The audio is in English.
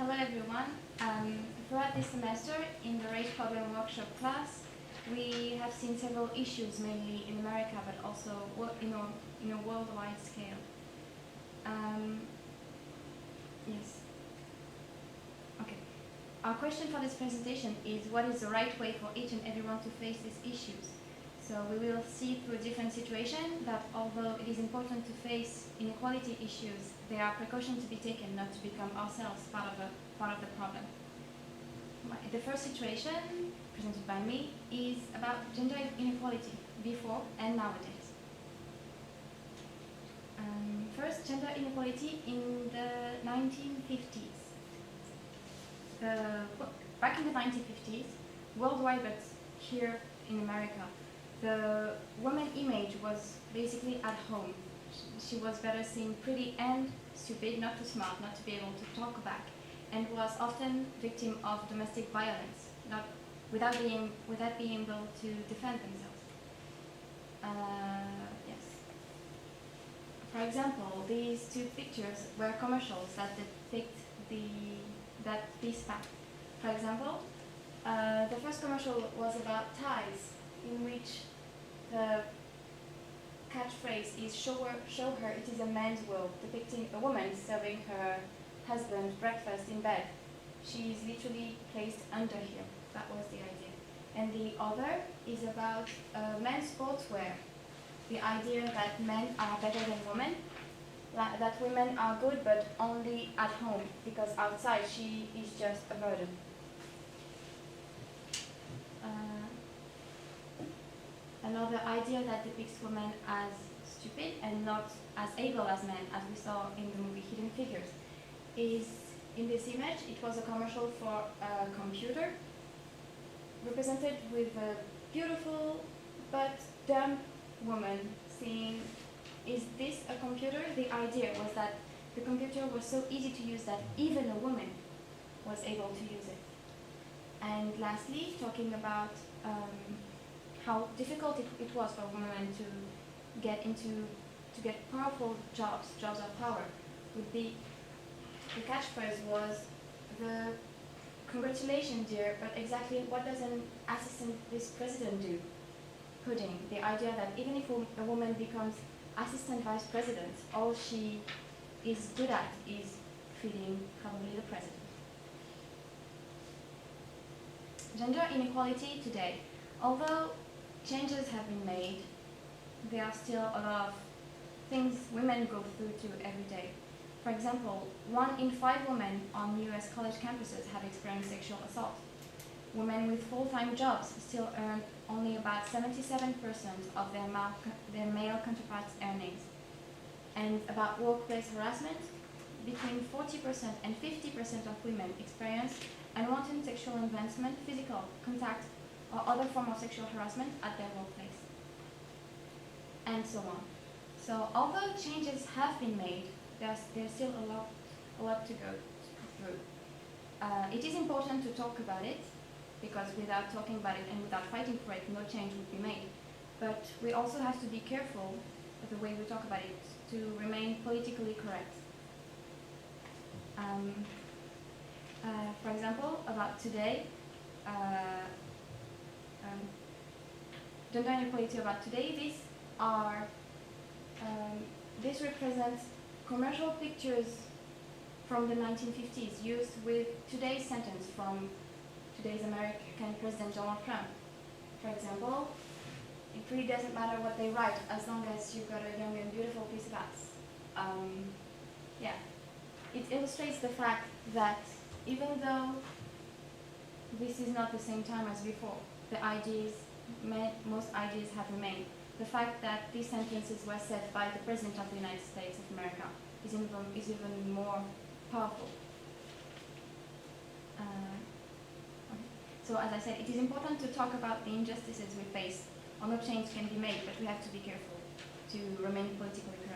Hello everyone. Throughout this semester in the race problem workshop class, we have seen several issues, mainly in America, but also in a worldwide scale. Yes. Okay. Our question for this presentation is, what is the right way for each and everyone to face these issues? So we will see through different situations that although it is important to face inequality issues, there are precautions to be taken not to become ourselves part of the problem. The first situation presented by me is about gender inequality before and nowadays. First, gender inequality in the 1950s. Back in the 1950s, worldwide, but here in America, the woman image was basically at home. She was better seen pretty and stupid, not too smart, not to be able to talk back, and was often victim of domestic violence, without being able to defend themselves. Yes. For example, these two pictures were commercials that depict this fact. For example, the first commercial was about ties, in which the catchphrase is show her it is a man's world, depicting a woman serving her husband breakfast in bed. She is literally placed under him. That was the idea. And the other is about men's sportswear. The idea that men are better than women, that women are good but only at home, because outside she is just a burden. Another idea that depicts women as stupid and not as able as men, as we saw in the movie Hidden Figures, is in this image. It was a commercial for a computer, represented with a beautiful but dumb woman saying, "Is this a computer?" The idea was that the computer was so easy to use that even a woman was able to use it. And lastly, talking about how difficult it was for women to get powerful jobs of power. The catchphrase was the "Congratulations, dear, but exactly what does an assistant vice president do?" Pudding. The idea that even if a woman becomes assistant vice president, all she is good at is feeding probably the president. Gender inequality today. Although changes have been made, there are still a lot of things women go through every day. For example, 1 in 5 women on US college campuses have experienced sexual assault. Women with full-time jobs still earn only about 77% of their male counterparts' earnings. And about workplace harassment, between 40% and 50% of women experience unwanted sexual advancement, physical contact, or other form of sexual harassment at their workplace, and so on. So although changes have been made, there's still a lot to go through. It is important to talk about it, because without talking about it and without fighting for it, no change would be made. But we also have to be careful with the way we talk about it to remain politically correct. For example, about today, gender inequality about today, this represents commercial pictures from the 1950s used with today's sentence from today's American President Donald Trump. For example, it really doesn't matter what they write as long as you've got a young and beautiful piece of ass. Yeah. It illustrates the fact that even though this is not the same time as before, most ideas have remained. The fact that these sentences were said by the President of the United States of America is even more powerful. So as I said, it is important to talk about the injustices we face. Although change can be made, but we have to be careful to remain politically correct.